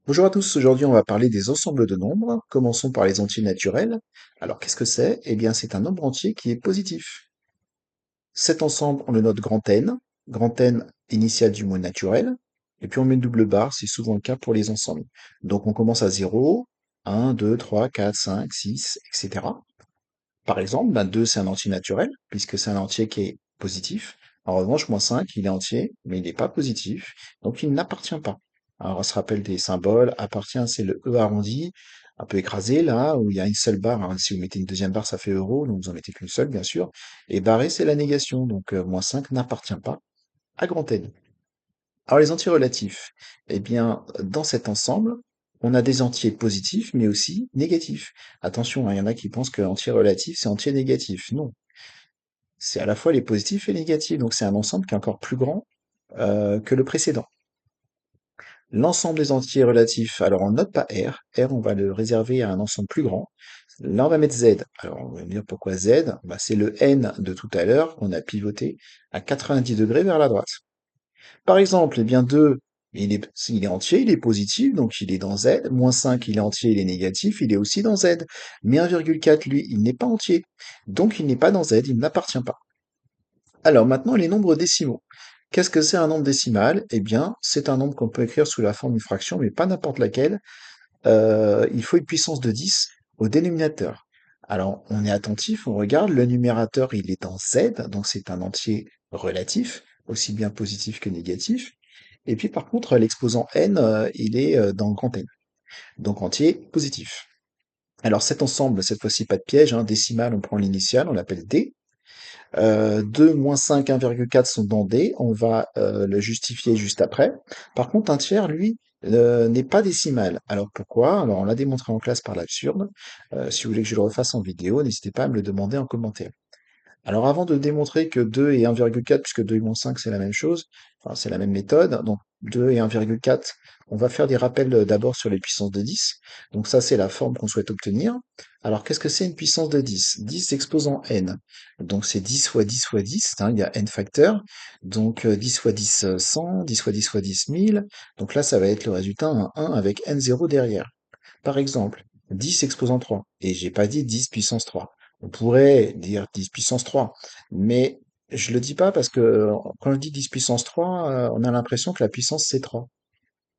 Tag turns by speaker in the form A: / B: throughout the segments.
A: Bonjour à tous, aujourd'hui on va parler des ensembles de nombres. Commençons par les entiers naturels. Alors qu'est-ce que c'est? Eh bien c'est un nombre entier qui est positif. Cet ensemble, on le note grand N initial du mot naturel, et puis on met une double barre, c'est souvent le cas pour les ensembles. Donc on commence à 0, 1, 2, 3, 4, 5, 6, etc. Par exemple, 2 c'est un entier naturel, puisque c'est un entier qui est positif. En revanche, -5, il est entier, mais il n'est pas positif, donc il n'appartient pas. Alors on se rappelle des symboles, appartient c'est le E arrondi, un peu écrasé là, où il y a une seule barre, hein. Si vous mettez une deuxième barre, ça fait euro, donc vous en mettez qu'une seule, bien sûr. Et barré, c'est la négation, donc -5 n'appartient pas à grand N. Alors les entiers relatifs, eh bien, dans cet ensemble, on a des entiers positifs, mais aussi négatifs. Attention, hein, il y en a qui pensent que entier relatif, c'est entier négatif. Non, c'est à la fois les positifs et les négatifs, donc c'est un ensemble qui est encore plus grand que le précédent. L'ensemble des entiers relatifs, alors on note pas R, R on va le réserver à un ensemble plus grand. Là on va mettre Z. Alors on va me dire pourquoi Z? Bah, c'est le N de tout à l'heure qu'on a pivoté à 90 degrés vers la droite. Par exemple, eh bien 2, il est entier, il est positif, donc il est dans Z. -5, il est entier, il est négatif, il est aussi dans Z. Mais 1,4, lui, il n'est pas entier. Donc il n'est pas dans Z, il n'appartient pas. Alors maintenant, les nombres décimaux. Qu'est-ce que c'est un nombre décimal? Eh bien, c'est un nombre qu'on peut écrire sous la forme d'une fraction, mais pas n'importe laquelle. Il faut une puissance de 10 au dénominateur. Alors, on est attentif, on regarde, le numérateur, il est en Z, donc c'est un entier relatif, aussi bien positif que négatif. Et puis par contre, l'exposant n, il est dans grand N, donc entier positif. Alors cet ensemble, cette fois-ci pas de piège, hein, décimal, on prend l'initiale, on l'appelle D. 2, -5, 1,4 sont dans D, on va le justifier juste après. Par contre, un tiers, lui, n'est pas décimal. Alors pourquoi? Alors on l'a démontré en classe par l'absurde. Si vous voulez que je le refasse en vidéo, n'hésitez pas à me le demander en commentaire. Alors avant de démontrer que 2 et 1,4, puisque 2 et -5 c'est la même chose, enfin c'est la même méthode, donc 2 et 1,4, on va faire des rappels d'abord sur les puissances de 10. Donc ça c'est la forme qu'on souhaite obtenir. Alors qu'est-ce que c'est une puissance de 10? 10 exposant n. Donc c'est 10 fois 10 fois 10, hein, il y a n facteurs. Donc 10 fois 10, 100, 10 fois 10 fois 10, 1000. Donc là ça va être le résultat, un 1 avec n0 derrière. Par exemple, 10 exposant 3, et j'ai pas dit 10 puissance 3. On pourrait dire 10 puissance 3, mais je le dis pas parce que quand je dis 10 puissance 3, on a l'impression que la puissance c'est 3.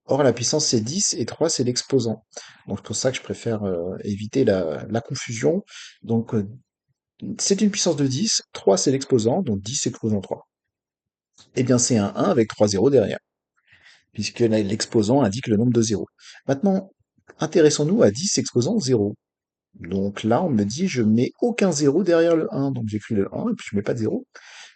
A: Or, la puissance c'est 10 et 3 c'est l'exposant. Donc c'est pour ça que je préfère éviter la confusion. Donc c'est une puissance de 10, 3 c'est l'exposant, donc 10 exposant 3. Eh bien c'est un 1 avec 3 zéros derrière, puisque l'exposant indique le nombre de zéros. Maintenant, intéressons-nous à 10 exposant 0. Donc là, on me dit, je mets aucun zéro derrière le 1. Donc j'écris le 1 et puis je mets pas de zéro,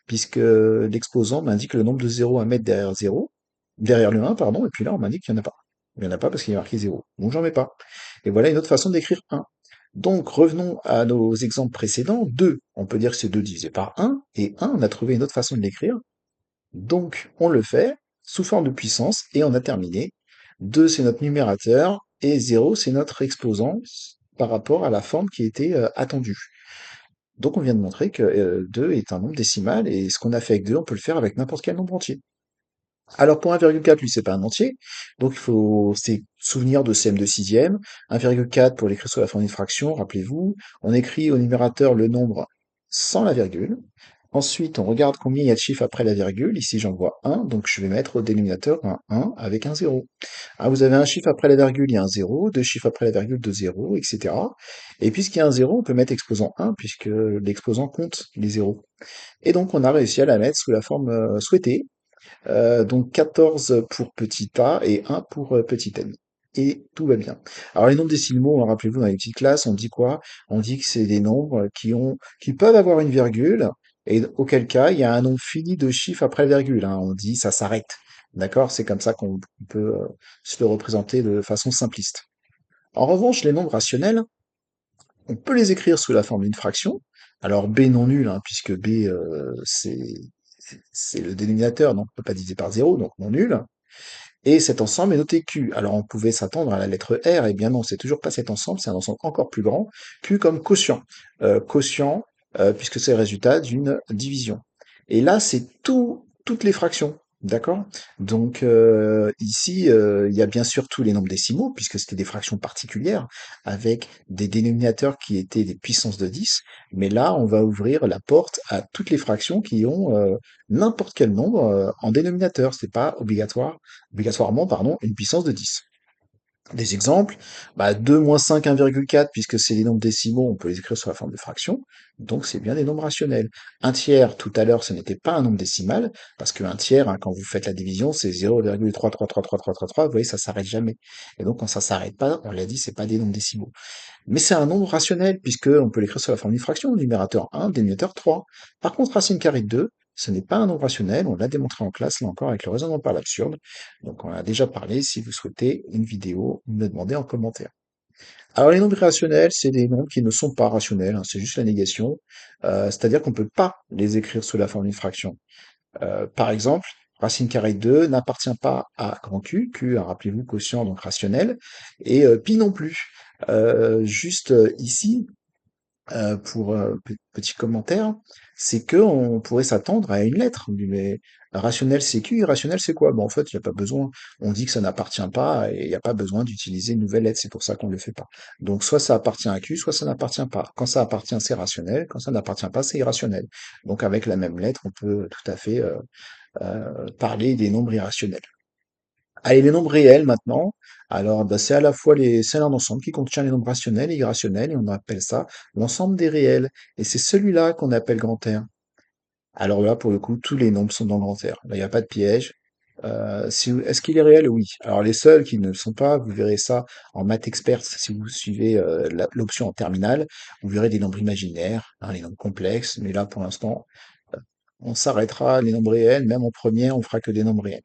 A: puisque l'exposant m'indique le nombre de zéros à mettre derrière 0, derrière le 1, pardon, et puis là, on m'indique qu'il n'y en a pas. Il n'y en a pas parce qu'il est marqué 0. Donc j'en mets pas. Et voilà une autre façon d'écrire 1. Donc revenons à nos exemples précédents. 2, on peut dire que c'est 2 divisé par 1, et 1, on a trouvé une autre façon de l'écrire. Donc on le fait sous forme de puissance, et on a terminé. 2, c'est notre numérateur, et 0, c'est notre exposant par rapport à la forme qui était attendue. Donc on vient de montrer que 2 est un nombre décimal, et ce qu'on a fait avec 2, on peut le faire avec n'importe quel nombre entier. Alors pour 1,4, lui, c'est pas un entier, donc il faut c'est souvenir de CM de sixième. 1,4 pour l'écrire sous la forme d'une fraction, rappelez-vous, on écrit au numérateur le nombre sans la virgule. Ensuite, on regarde combien il y a de chiffres après la virgule. Ici, j'en vois un, donc je vais mettre au dénominateur un 1 avec un 0. Ah, vous avez un chiffre après la virgule, il y a un 0, deux chiffres après la virgule, deux zéros, etc. Et puisqu'il y a un 0, on peut mettre exposant 1, puisque l'exposant compte les zéros. Et donc, on a réussi à la mettre sous la forme souhaitée. Donc 14 pour petit a et 1 pour petit n. Et tout va bien. Alors les nombres décimaux, rappelez-vous, dans les petites classes, on dit quoi? On dit que c'est des nombres qui peuvent avoir une virgule, et auquel cas, il y a un nombre fini de chiffres après la virgule, hein. On dit ça s'arrête. D'accord? C'est comme ça qu'on peut se le représenter de façon simpliste. En revanche, les nombres rationnels, on peut les écrire sous la forme d'une fraction. Alors b non nul, hein, puisque b c'est le dénominateur, donc on ne peut pas diviser par 0, donc non nul. Et cet ensemble est noté Q. Alors on pouvait s'attendre à la lettre R, et bien non, c'est toujours pas cet ensemble, c'est un ensemble encore plus grand. Q comme quotient. Quotient, puisque c'est le résultat d'une division. Et là, c'est toutes les fractions. D'accord? Donc ici, il y a bien sûr tous les nombres décimaux, puisque c'était des fractions particulières, avec des dénominateurs qui étaient des puissances de 10. Mais là, on va ouvrir la porte à toutes les fractions qui ont n'importe quel nombre en dénominateur. C'est pas obligatoirement, pardon, une puissance de 10. Des exemples, 2 moins 5, 1,4, puisque c'est des nombres décimaux, on peut les écrire sous la forme de fractions, donc c'est bien des nombres rationnels. Un tiers, tout à l'heure, ce n'était pas un nombre décimal, parce qu'un tiers, hein, quand vous faites la division, c'est 0,3333333, vous voyez, ça s'arrête jamais. Et donc quand ça s'arrête pas, on l'a dit, c'est pas des nombres décimaux. Mais c'est un nombre rationnel, puisque on peut l'écrire sous la forme d'une fraction, numérateur 1, dénominateur 3. Par contre, racine carrée de 2, ce n'est pas un nombre rationnel, on l'a démontré en classe, là encore, avec le raisonnement par l'absurde. Donc on en a déjà parlé, si vous souhaitez une vidéo, me demandez en commentaire. Alors les nombres irrationnels, c'est des nombres qui ne sont pas rationnels, hein, c'est juste la négation, c'est-à-dire qu'on ne peut pas les écrire sous la forme d'une fraction. Par exemple, racine carrée de 2 n'appartient pas à grand Q, Q, hein, rappelez-vous, quotient, donc rationnel, et pi non plus. Juste ici, pour petit commentaire, c'est que on pourrait s'attendre à une lettre. On dit, mais rationnel c'est Q, irrationnel c'est quoi? Bon, en fait, il n'y a pas besoin. On dit que ça n'appartient pas et il n'y a pas besoin d'utiliser une nouvelle lettre. C'est pour ça qu'on ne le fait pas. Donc, soit ça appartient à Q, soit ça n'appartient pas. Quand ça appartient, c'est rationnel. Quand ça n'appartient pas, c'est irrationnel. Donc, avec la même lettre, on peut tout à fait parler des nombres irrationnels. Allez, les nombres réels maintenant. Alors, c'est à la fois c'est un ensemble qui contient les nombres rationnels et irrationnels, et on appelle ça l'ensemble des réels. Et c'est celui-là qu'on appelle grand R. Alors là, pour le coup, tous les nombres sont dans grand R. Là, il n'y a pas de piège. Est-ce qu'il est réel? Oui. Alors les seuls qui ne le sont pas, vous verrez ça en maths expert si vous suivez l'option en terminale, vous verrez des nombres imaginaires, hein, les nombres complexes, mais là pour l'instant, euh, on s'arrêtera les nombres réels, même en première, on fera que des nombres réels.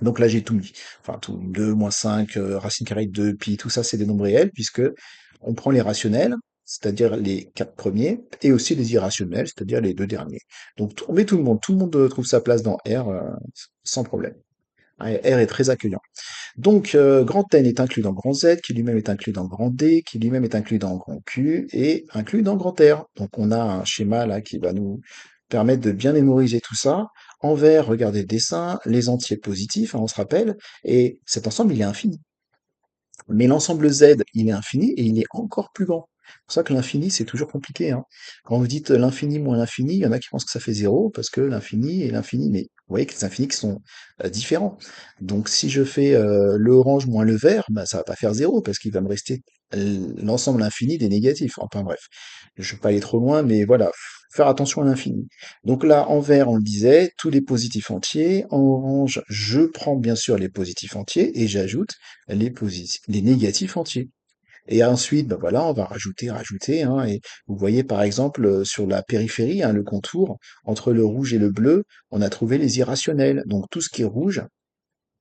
A: Donc là, j'ai tout mis. Enfin, tout, 2, moins 5, racine carrée de 2, pi, tout ça, c'est des nombres réels, puisque on prend les rationnels, c'est-à-dire les quatre premiers, et aussi les irrationnels, c'est-à-dire les deux derniers. Donc, on met tout le monde trouve sa place dans R, sans problème. R est très accueillant. Donc, grand N est inclus dans grand Z, qui lui-même est inclus dans grand D, qui lui-même est inclus dans grand Q, et inclus dans grand R. Donc, on a un schéma là qui va nous permettre de bien mémoriser tout ça. En vert, regardez le dessin, les entiers positifs, hein, on se rappelle, et cet ensemble, il est infini. Mais l'ensemble Z, il est infini et il est encore plus grand. C'est pour ça que l'infini, c'est toujours compliqué, hein. Quand vous dites l'infini moins l'infini, il y en a qui pensent que ça fait zéro, parce que l'infini et l'infini, mais vous voyez que les infinis qui sont différents. Donc si je fais le orange moins le vert, bah, ça va pas faire zéro, parce qu'il va me rester l'ensemble infini des négatifs. Enfin bref, je vais pas aller trop loin, mais voilà, faire attention à l'infini. Donc là, en vert, on le disait, tous les positifs entiers. En orange, je prends bien sûr les positifs entiers et j'ajoute les négatifs entiers. Et ensuite, ben voilà, on va rajouter, hein, et vous voyez par exemple sur la périphérie, hein, le contour, entre le rouge et le bleu, on a trouvé les irrationnels. Donc tout ce qui est rouge,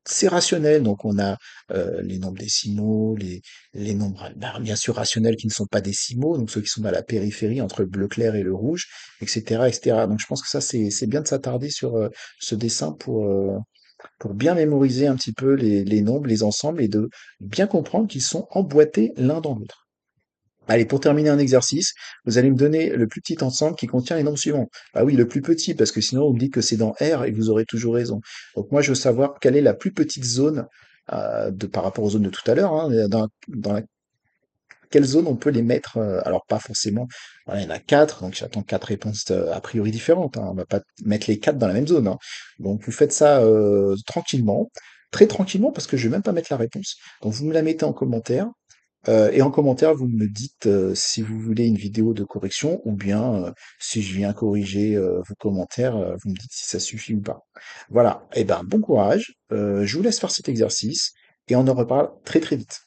A: c'est rationnel. Donc on a les nombres décimaux, les nombres bien sûr rationnels qui ne sont pas décimaux, donc ceux qui sont dans la périphérie entre le bleu clair et le rouge, etc., etc. Donc je pense que ça c'est bien de s'attarder sur ce dessin pour bien mémoriser un petit peu les nombres, les ensembles, et de bien comprendre qu'ils sont emboîtés l'un dans l'autre. Allez, pour terminer un exercice, vous allez me donner le plus petit ensemble qui contient les nombres suivants. Ah oui, le plus petit, parce que sinon on me dit que c'est dans R et vous aurez toujours raison. Donc moi, je veux savoir quelle est la plus petite zone par rapport aux zones de tout à l'heure, hein, quelle zone on peut les mettre. Alors pas forcément, voilà, il y en a quatre, donc j'attends quatre réponses a priori différentes, hein. On va pas mettre les quatre dans la même zone, hein. Donc vous faites ça tranquillement, très tranquillement, parce que je vais même pas mettre la réponse. Donc vous me la mettez en commentaire. Et en commentaire, vous me dites si vous voulez une vidéo de correction ou bien si je viens corriger vos commentaires, vous me dites si ça suffit ou pas. Voilà, et ben bon courage, je vous laisse faire cet exercice et on en reparle très très vite.